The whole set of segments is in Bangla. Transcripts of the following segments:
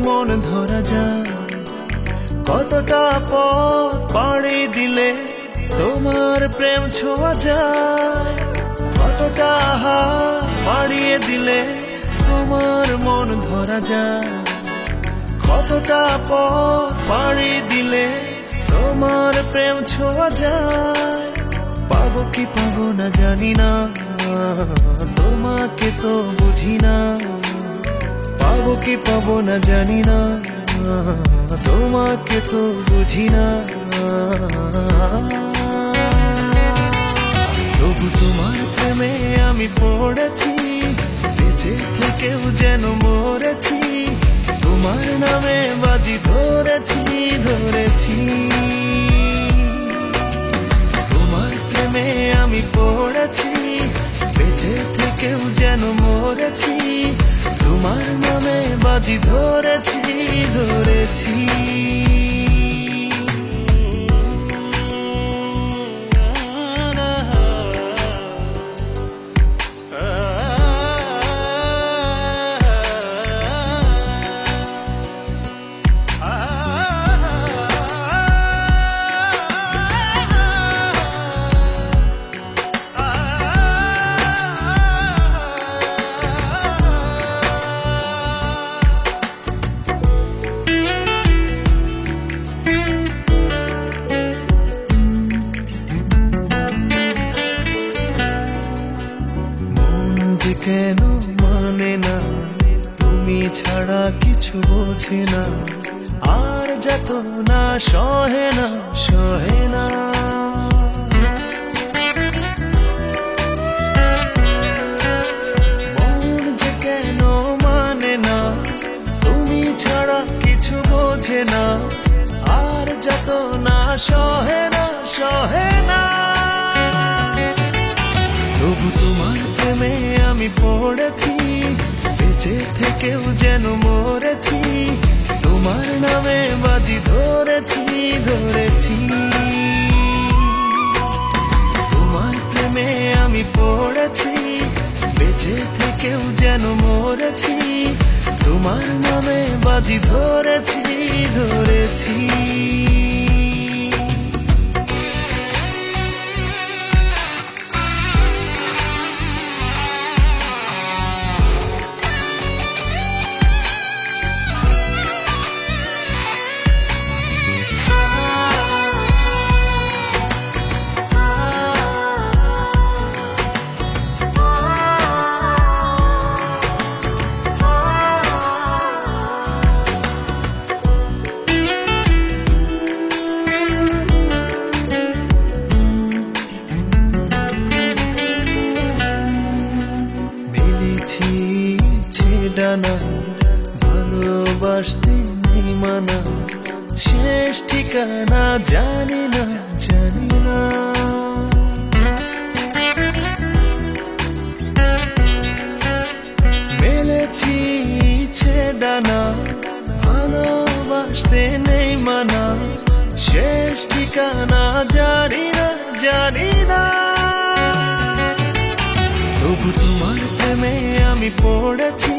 মন ধরা যায়, কতটা পথ পাড়ি দিলে তোমার প্রেম ছোঁয়া যায়, কতটা হাত বাড়িয়ে দিলে তোমার মন ধরা যায়, কতটা পথ পাড়ি দিলে তোমার প্রেম ছোঁয়া যায়। পাবো কি পাবো না জানি না, তোমাকে তো বুঝি না। পাবো কি পাবো না জানি না, তোমাকে তো বুঝি না। তবু তোমার প্রেমে আমি পড়েছি, বেঁচে থেকেও যেন মরেছি। তোমার নামে বাজি ধরেছি ধরেছি, তোমার প্রেমে আমি পড়েছি, বেঁচে থেকেও যেন মরেছি। তোমার নামে বাজি ধরেছি ধরেছি। কেন মানে না, তুমি ছাড়া কিছু বোঝে না, আর যত না সহে না সহে না। মন যে কেন মানে না, তুমি ছাড়া কিছু বোঝে না, আর যত না সহে না সহে না। তবু তোমার প্রেমে আমি পড়েছি, বেঁচে থেকেও যেন মরেছি। তোমার নামে বাজি ধরেছি ধরেছি, তোমার প্রেমে আমি পড়েছি, বেঁচে থেকেও যেন মরেছি। তোমার নামে বাজি ধরেছি ধরেছি। ডানা ভালোবাসতে নেই মানা, শেষ ঠিকানা জানি না জানি না। মেলেছি ইচ্ছে ডানা ভালোবাসতে নেই মানা, শেষ ঠিকানা জানি না জানি না। তবু তোমার প্রেমে আমি পড়েছি,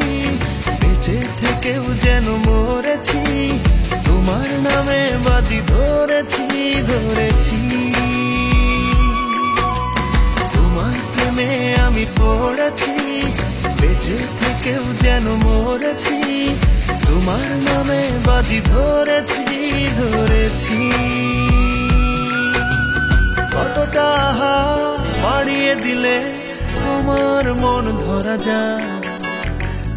বেঁচে থেকেও যেন মরেছি। তোমার নামে বাজি ধরেছি ধরেছি, তোমার প্রেমে আমি পড়েছি, বেঁচে থেকেও যেন মরেছি। তোমার নামে বাজি ধরেছি ধরেছি। কতটা হাত বাড়িয়ে দিলে তোমার মন ধরা যায়,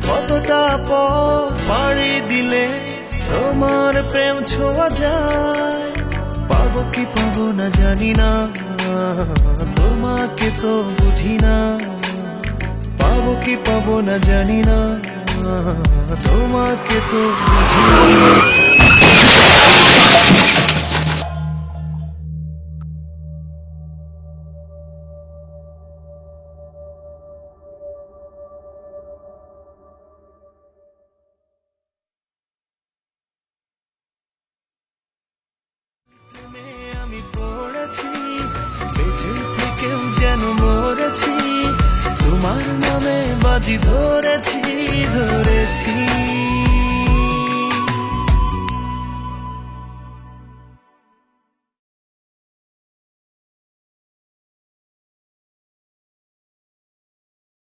কতটা পথ পাড়ি দিলে তোমার প্রেম ছোঁয়া যায়। পাবো কি পাবো না জানি না, তোমাকে তো বুঝি না। পাবো কি পাবো না জানি না, তোমাকে তো বুঝি না। আমি পড়েছি, বেঁচে থেকেও যেন মরেছি। তোমার নামে বাজি ধরেছি ধরেছি।